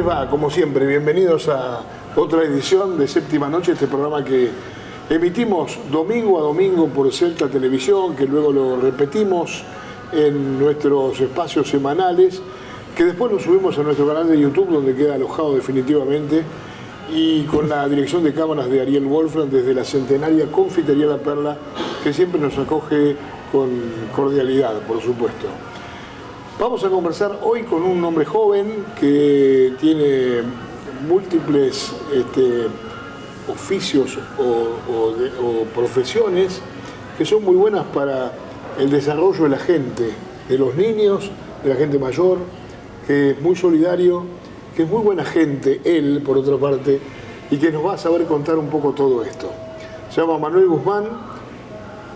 va? Como siempre, bienvenidos a otra edición de Séptima Noche, este programa que emitimos domingo a domingo por Celta Televisión, que luego lo repetimos en nuestros espacios semanales, que después lo subimos a nuestro canal de YouTube, donde queda alojado definitivamente, y con la dirección de cámaras de Ariel Wolfram desde la centenaria Confitería La Perla, que siempre nos acoge con cordialidad, por supuesto. Vamos a conversar hoy con un hombre joven que tiene múltiples oficios o profesiones que son muy buenas para el desarrollo de la gente, de los niños, de la gente mayor, que es muy solidario, que es muy buena gente, él, por otra parte, y que nos va a saber contar un poco todo esto. Se llama Manuel Guzmán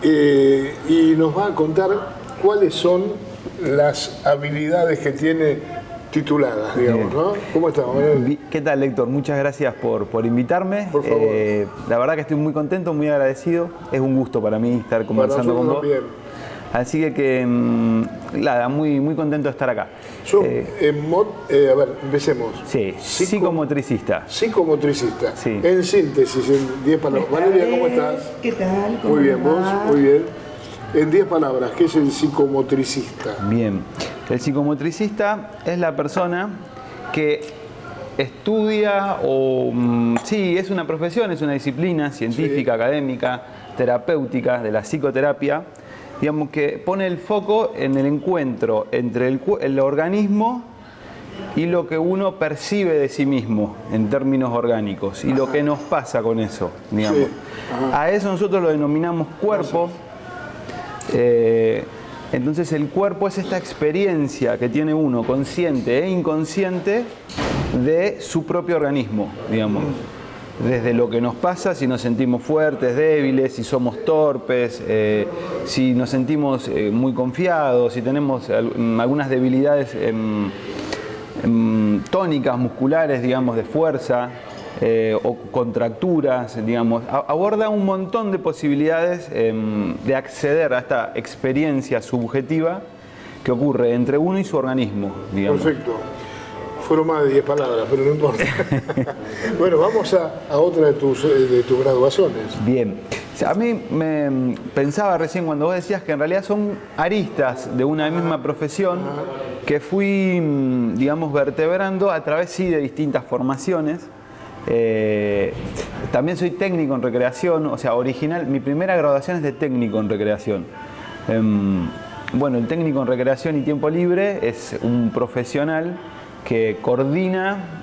y nos va a contar cuáles son las habilidades que tiene tituladas, digamos, ¿no? ¿Cómo estás, Manuel? ¿Qué tal, Héctor? Muchas gracias por invitarme. Por favor. La verdad que estoy muy contento, muy agradecido. Es un gusto para mí estar conversando con vos. También. Así que nada, muy contento de estar acá. Yo, a ver, empecemos. Sí, psicomotricista. Psicomotricista. Sí. En síntesis, en 10 palabras. Valeria, ¿cómo estás? ¿Qué tal? ¿Cómo Muy bien, va? vos, muy bien. En 10 palabras, ¿qué es el psicomotricista? Bien. El psicomotricista es la persona que estudia sí, es una profesión, es una disciplina científica, académica, terapéutica de la psicoterapia, digamos, que pone el foco en el encuentro entre el organismo y lo que uno percibe de sí mismo en términos orgánicos y lo que nos pasa con eso, digamos. Sí. A eso nosotros lo denominamos cuerpo. Entonces el cuerpo es esta experiencia que tiene uno, consciente e inconsciente, de su propio organismo, digamos. Desde lo que nos pasa, si nos sentimos fuertes, débiles, si somos torpes, si nos sentimos muy confiados, si tenemos algunas debilidades tónicas, musculares, digamos, de fuerza, o contracturas, digamos. Aborda un montón de posibilidades de acceder a esta experiencia subjetiva que ocurre entre uno y su organismo, digamos. Perfecto. Fueron más de 10 palabras, pero no importa. Bueno, vamos a otra de tus graduaciones. Bien. A mí me pensaba recién cuando vos decías que en realidad son aristas de una misma profesión que fui, digamos, vertebrando a través, sí, de distintas formaciones. También soy técnico en recreación, o sea, mi primera graduación es de técnico en recreación. Bueno, el técnico en recreación y tiempo libre es un profesional que coordina,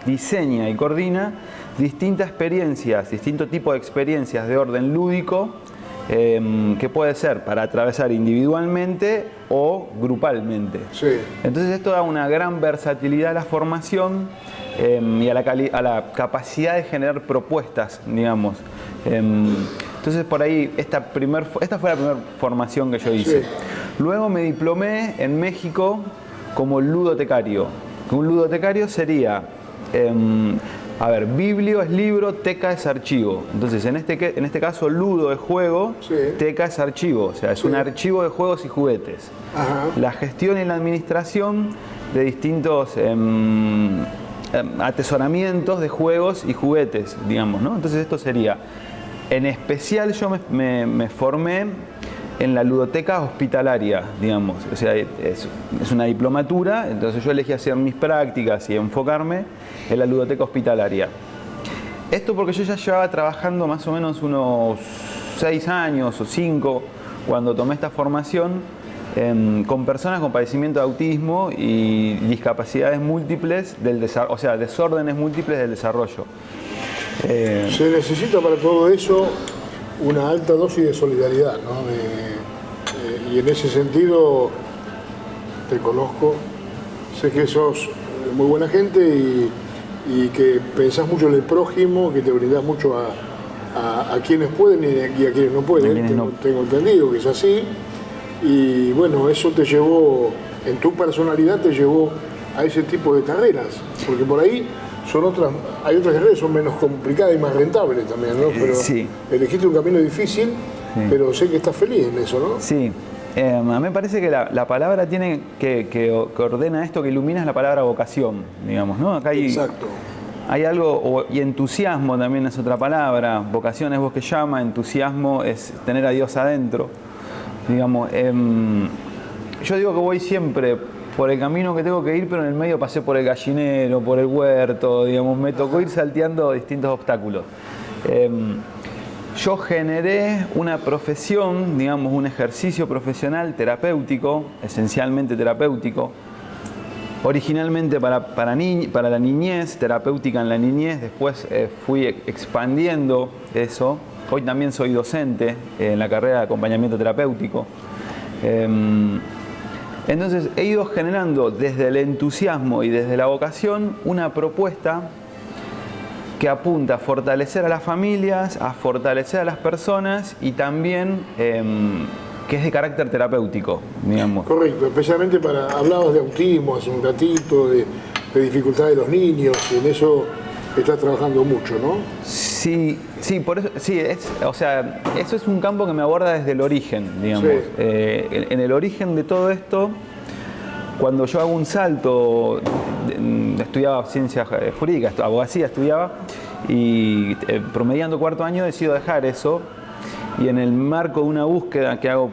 diseña y coordina distintas experiencias, distintos tipos de experiencias de orden lúdico, que puede ser para atravesar individualmente o grupalmente. Sí. Entonces esto da una gran versatilidad a la formación y a la capacidad de generar propuestas, digamos. Entonces por ahí esta fue la primera formación que yo hice. Sí. Luego me diplomé en México como ludotecario. Un ludotecario sería, biblio es libro, teca es archivo. Entonces en este caso ludo es juego, sí, teca es archivo, o sea, es un archivo de juegos y juguetes. Ajá. La gestión y la administración de distintos atesoramientos de juegos y juguetes, digamos, ¿no? Entonces esto sería, en especial yo me formé en la ludoteca hospitalaria, digamos, o sea, es una diplomatura, entonces yo elegí hacer mis prácticas y enfocarme en la ludoteca hospitalaria. Esto porque yo ya llevaba trabajando más o menos unos 6 años o 5 cuando tomé esta formación con personas con padecimiento de autismo y discapacidades múltiples o sea, desórdenes múltiples del desarrollo. Se necesita para todo eso una alta dosis de solidaridad, ¿no? Y en ese sentido te conozco, sé que sos muy buena gente y que pensás mucho en el prójimo, que te brindás mucho a quienes pueden y a quienes no pueden. Tengo entendido que es así. Y bueno, eso te llevó, en tu personalidad te llevó a ese tipo de carreras, porque por ahí hay otras carreras que son menos complicadas y más rentables también, ¿no? Pero sí, elegiste un camino difícil, sí, pero sé que estás feliz en eso, ¿no? Sí. A mí me parece que la palabra tiene que ordena esto, que ilumina, es la palabra vocación, digamos, ¿no? Acá Exacto. Hay algo, y entusiasmo también es otra palabra. Vocación es voz que llama, entusiasmo es tener a Dios adentro. Digamos, yo digo que voy siempre por el camino que tengo que ir, pero en el medio pasé por el gallinero, por el huerto, digamos, me tocó ir salteando distintos obstáculos. Yo generé una profesión, digamos, un ejercicio profesional terapéutico, esencialmente terapéutico, originalmente para la niñez, terapéutica en la niñez. Después fui expandiendo eso. Hoy también soy docente en la carrera de acompañamiento terapéutico. Entonces he ido generando desde el entusiasmo y desde la vocación una propuesta que apunta a fortalecer a las familias, a fortalecer a las personas y también que es de carácter terapéutico, digamos. Correcto, especialmente hablabas de autismo hace un ratito, de dificultades de los niños, y en eso estás trabajando mucho, ¿no? Sí, por eso, sí, o sea, eso es un campo que me aborda desde el origen, digamos. Sí. En el origen de todo esto, cuando yo hago un salto, estudiaba ciencias jurídicas, abogacía estudiaba, y promediando cuarto año decido dejar eso, y en el marco de una búsqueda que hago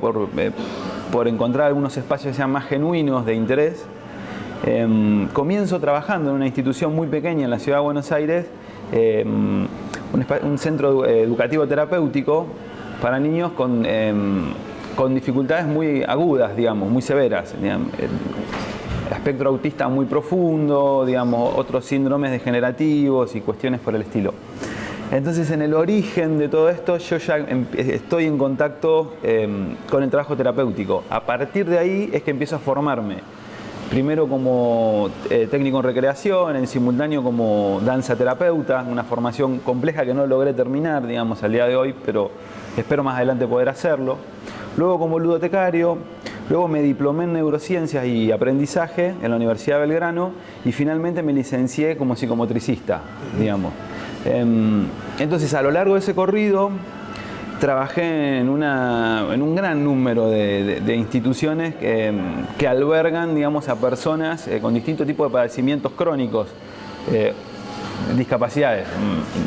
por encontrar algunos espacios que sean más genuinos de interés, comienzo trabajando en una institución muy pequeña en la ciudad de Buenos Aires, un centro educativo terapéutico para niños con dificultades muy agudas, digamos, muy severas, digamos, espectro autista muy profundo, digamos, otros síndromes degenerativos y cuestiones por el estilo. Entonces, en el origen de todo esto, yo ya estoy en contacto con el trabajo terapéutico. A partir de ahí es que empiezo a formarme. Primero como técnico en recreación, en simultáneo como danza terapeuta, una formación compleja que no logré terminar, digamos, al día de hoy, pero espero más adelante poder hacerlo. Luego como ludotecario, luego me diplomé en neurociencias y aprendizaje en la Universidad de Belgrano y finalmente me licencié como psicomotricista, digamos. Entonces, a lo largo de ese corrido, trabajé en un gran número de instituciones que albergan, digamos, a personas con distintos tipos de padecimientos crónicos, discapacidades,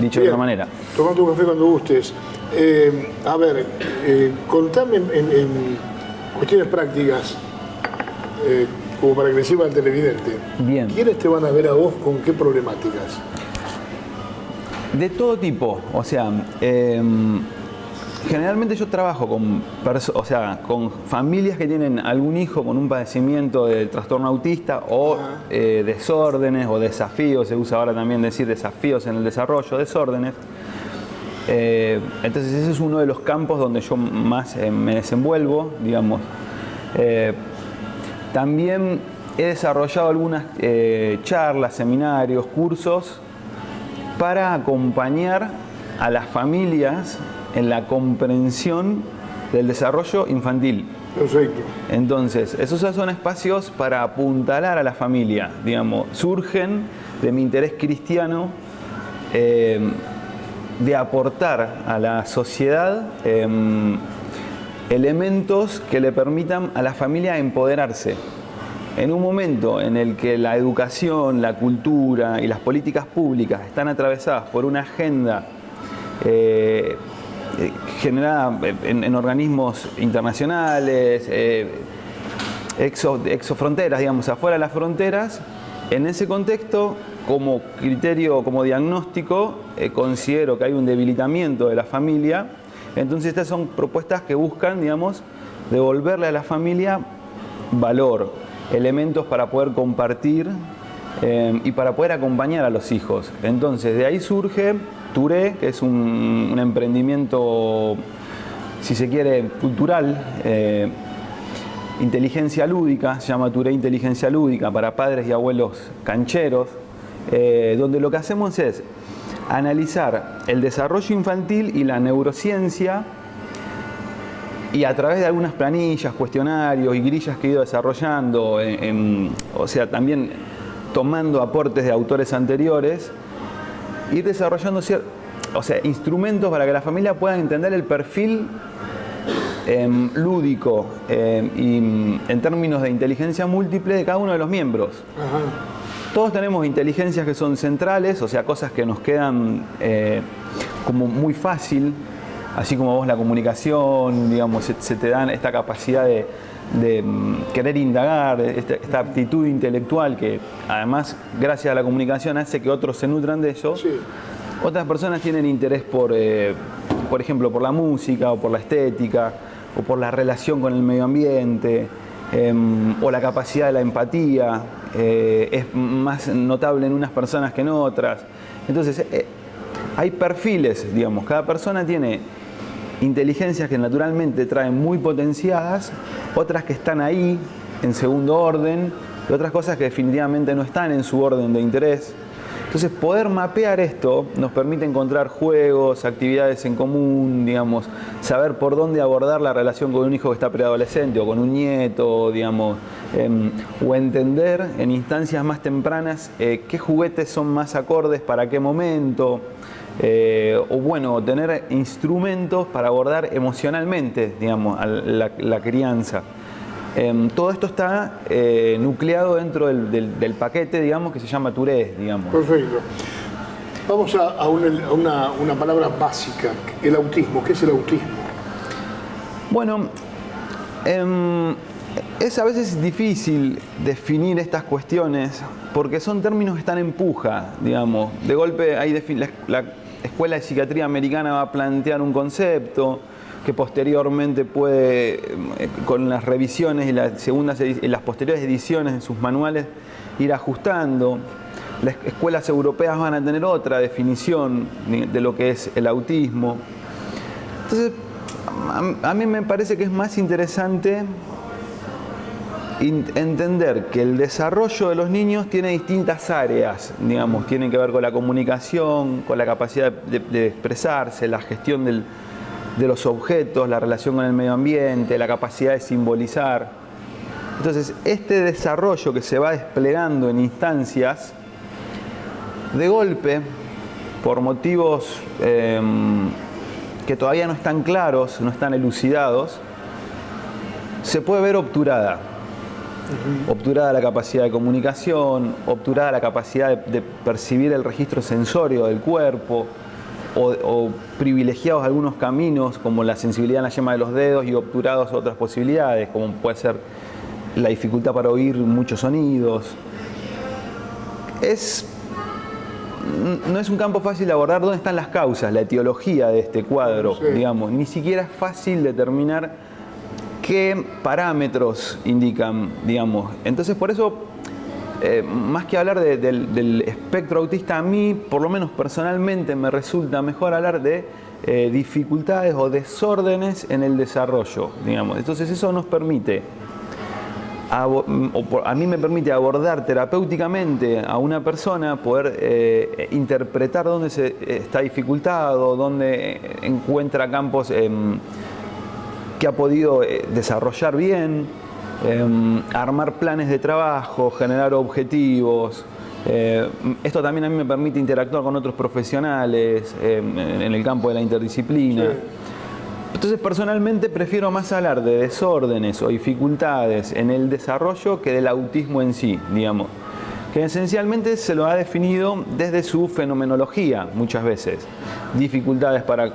dicho de otra manera. Tomate un café cuando gustes. A ver, contame en cuestiones prácticas, como para que le sirva al televidente. Bien. ¿Quiénes te van a ver a vos con qué problemáticas? De todo tipo, o sea, generalmente yo trabajo con familias que tienen algún hijo con un padecimiento del trastorno autista o desórdenes o desafíos, se usa ahora también decir desafíos en el desarrollo, desórdenes. Entonces ese es uno de los campos donde yo más me desenvuelvo, digamos. También he desarrollado algunas charlas, seminarios, cursos para acompañar a las familias en la comprensión del desarrollo infantil. Perfecto. Entonces, esos son espacios para apuntalar a la familia, digamos, surgen de mi interés cristiano de aportar a la sociedad elementos que le permitan a la familia empoderarse. En un momento en el que la educación, la cultura y las políticas públicas están atravesadas por una agenda generada en organismos internacionales, exofronteras, digamos, afuera de las fronteras, en ese contexto, como criterio, como diagnóstico, considero que hay un debilitamiento de la familia. Entonces estas son propuestas que buscan, digamos, devolverle a la familia valor, elementos para poder compartir y para poder acompañar a los hijos. Entonces, de ahí surge Touré, que es un emprendimiento, si se quiere, cultural, inteligencia lúdica, se llama Touré Inteligencia Lúdica, para padres y abuelos cancheros, donde lo que hacemos es analizar el desarrollo infantil y la neurociencia, y a través de algunas planillas, cuestionarios y grillas que he ido desarrollando, o sea, también tomando aportes de autores anteriores, ir desarrollando instrumentos para que la familia pueda entender el perfil lúdico y en términos de inteligencia múltiple de cada uno de los miembros. Ajá. Todos tenemos inteligencias que son centrales, o sea, cosas que nos quedan como muy fácil, así como vos la comunicación, digamos, se te dan esta capacidad de querer indagar, esta aptitud intelectual que además, gracias a la comunicación, hace que otros se nutran de eso. Sí. Otras personas tienen interés por ejemplo, por la música o por la estética o por la relación con el medio ambiente o la capacidad de la empatía. Es más notable en unas personas que en otras. Entonces, hay perfiles, digamos, cada persona tiene inteligencias que naturalmente traen muy potenciadas, otras que están ahí en segundo orden y otras cosas que definitivamente no están en su orden de interés. Entonces, poder mapear esto nos permite encontrar juegos, actividades en común, digamos, saber por dónde abordar la relación con un hijo que está preadolescente o con un nieto, digamos, o entender en instancias más tempranas qué juguetes son más acordes para qué momento, o bueno, tener instrumentos para abordar emocionalmente, digamos, a la crianza. Todo esto está nucleado dentro del paquete, digamos, que se llama Tourette, digamos. Perfecto. Vamos a una palabra básica, el autismo. ¿Qué es el autismo? Bueno, es a veces difícil definir estas cuestiones porque son términos que están en puja, digamos. De golpe la Escuela de Psiquiatría Americana va a plantear un concepto que posteriormente puede, con las revisiones y las posteriores ediciones de sus manuales, ir ajustando. Las escuelas europeas van a tener otra definición de lo que es el autismo. Entonces, a mí me parece que es más interesante entender que el desarrollo de los niños tiene distintas áreas, digamos, tienen que ver con la comunicación, con la capacidad de expresarse, la gestión de los objetos, la relación con el medio ambiente, la capacidad de simbolizar. Entonces, este desarrollo que se va desplegando en instancias, de golpe, por motivos que todavía no están claros, no están elucidados, se puede ver obturada. Obturada la capacidad de comunicación, obturada la capacidad de percibir el registro sensorio del cuerpo, o privilegiados algunos caminos como la sensibilidad en la yema de los dedos y obturados otras posibilidades, como puede ser la dificultad para oír muchos sonidos. No es un campo fácil de abordar dónde están las causas, la etiología de este cuadro, sí. Digamos. Ni siquiera es fácil determinar qué parámetros indican, digamos. Entonces, por eso, más que hablar del espectro autista, a mí, por lo menos personalmente, me resulta mejor hablar de dificultades o desórdenes en el desarrollo, digamos. Entonces, eso nos permite, a mí me permite abordar terapéuticamente a una persona, poder interpretar dónde está dificultado, dónde encuentra campos que ha podido desarrollar bien, armar planes de trabajo, generar objetivos. Esto también a mí me permite interactuar con otros profesionales en el campo de la interdisciplina. Sí. Entonces, personalmente prefiero más hablar de desórdenes o dificultades en el desarrollo que del autismo en sí, digamos, que esencialmente se lo ha definido desde su fenomenología muchas veces. Dificultades para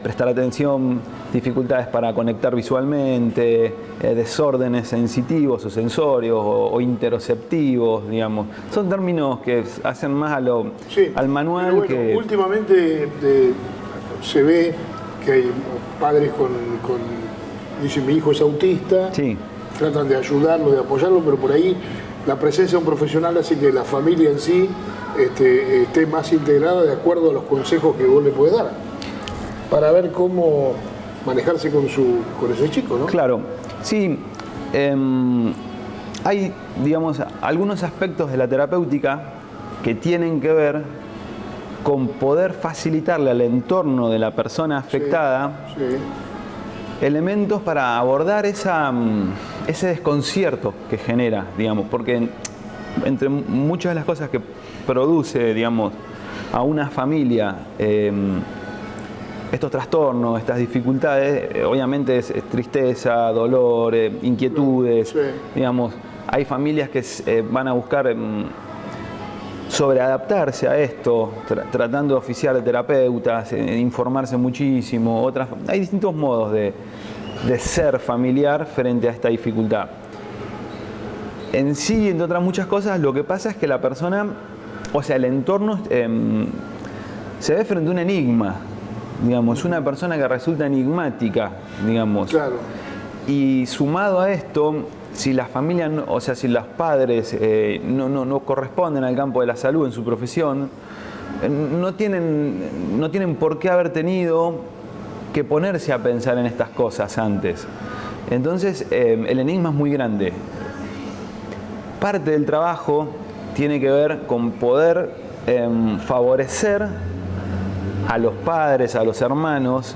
prestar atención, dificultades para conectar visualmente, desórdenes sensitivos o sensorios o interoceptivos, digamos. Son términos que hacen más al manual. Bueno, que últimamente se ve que hay padres dicen mi hijo es autista, sí. Tratan de ayudarlo, de apoyarlo, pero por ahí la presencia de un profesional hace que la familia en sí esté más integrada de acuerdo a los consejos que vos le podés dar, para ver cómo manejarse con ese chico, ¿no? Claro, sí. Hay, digamos, algunos aspectos de la terapéutica que tienen que ver con poder facilitarle al entorno de la persona afectada elementos para abordar ese desconcierto que genera, digamos, porque entre muchas de las cosas que produce, digamos, a una familia estos trastornos, estas dificultades, obviamente es tristeza, dolor, inquietudes, Sí. digamos. Hay familias que van a buscar sobreadaptarse a esto, tratando de oficiar de terapeutas, informarse muchísimo. Hay distintos modos de ser familiar frente a esta dificultad. En sí, entre otras muchas cosas, lo que pasa es que la persona, o sea, el entorno se ve frente a un enigma, digamos, una persona que resulta enigmática, digamos. Claro. Y sumado a esto, si la familia, o sea, si los padres no corresponden al campo de la salud en su profesión, no tienen por qué haber tenido que ponerse a pensar en estas cosas antes. Entonces, el enigma es muy grande. Parte del trabajo tiene que ver con poder favorecer a los padres, a los hermanos,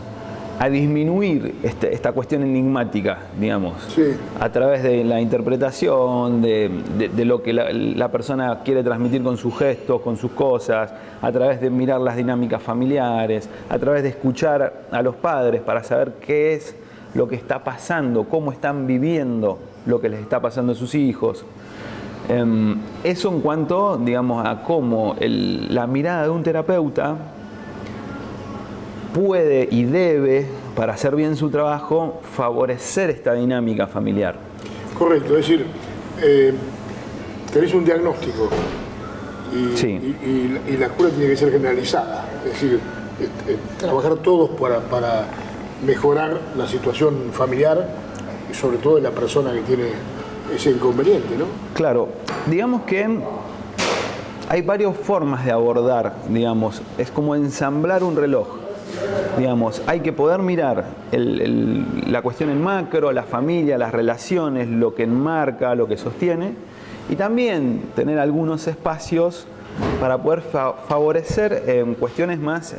a disminuir esta cuestión enigmática, digamos, Sí. a través de la interpretación, de lo que la persona quiere transmitir con sus gestos, con sus cosas, a través de mirar las dinámicas familiares, a través de escuchar a los padres para saber qué es lo que está pasando, cómo están viviendo lo que les está pasando a sus hijos. Eso en cuanto, digamos, a cómo la mirada de un terapeuta puede y debe, para hacer bien su trabajo, favorecer esta dinámica familiar. Correcto, es decir, tenés un diagnóstico Sí. y la cura tiene que ser generalizada, es decir, trabajar todos para mejorar la situación familiar y sobre todo de la persona que tiene ese inconveniente, ¿no? Claro, digamos que hay varias formas de abordar, digamos, es como ensamblar un reloj. Digamos, hay que poder mirar la cuestión en macro, la familia, las relaciones, lo que enmarca, lo que sostiene, y también tener algunos espacios para poder favorecer cuestiones más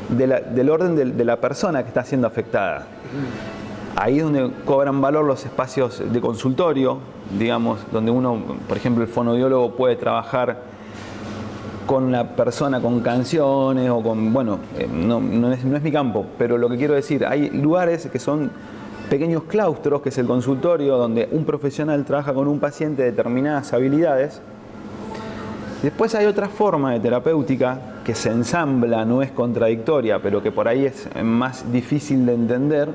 del orden de la persona que está siendo afectada. Ahí es donde cobran valor los espacios de consultorio, digamos, donde uno, por ejemplo, el fonoaudiólogo puede trabajar con la persona con canciones o con, bueno, no es mi campo, pero lo que quiero decir, hay lugares que son pequeños claustros, que es el consultorio, donde un profesional trabaja con un paciente de determinadas habilidades. Después hay otra forma de terapéutica que se ensambla, no es contradictoria, pero que por ahí es más difícil de entender,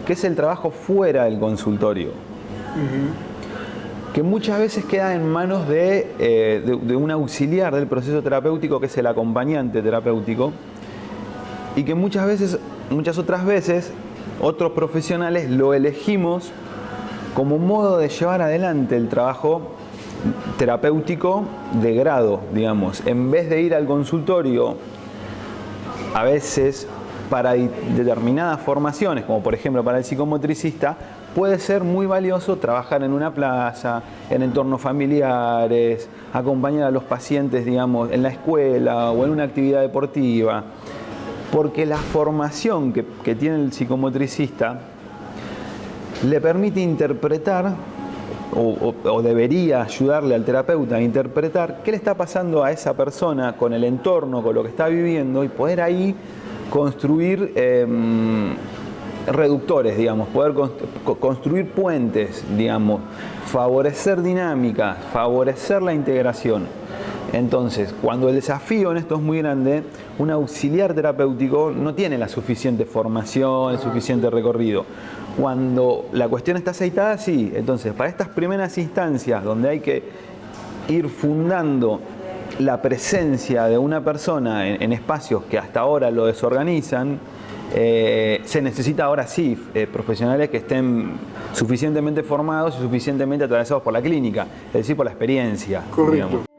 que es el trabajo fuera del consultorio. Que muchas veces queda en manos de un auxiliar del proceso terapéutico, que es el acompañante terapéutico, y que muchas otras veces, otros profesionales lo elegimos como modo de llevar adelante el trabajo terapéutico de grado, digamos. En vez de ir al consultorio, a veces para determinadas formaciones, como por ejemplo para el psicomotricista, puede ser muy valioso trabajar en una plaza, en entornos familiares, acompañar a los pacientes, digamos, en la escuela o en una actividad deportiva, porque la formación que tiene el psicomotricista le permite interpretar o debería ayudarle al terapeuta a interpretar qué le está pasando a esa persona con el entorno, con lo que está viviendo, y poder ahí construir reductores, digamos, poder construir puentes, digamos, favorecer dinámicas, favorecer la integración. Entonces, cuando el desafío en esto es muy grande, un auxiliar terapéutico no tiene la suficiente formación, el suficiente recorrido. Cuando la cuestión está aceitada, sí. Entonces, para estas primeras instancias donde hay que ir fundando la presencia de una persona en espacios que hasta ahora lo desorganizan, se necesita ahora sí profesionales que estén suficientemente formados y suficientemente atravesados por la clínica, es decir, por la experiencia. Correcto. Digamos.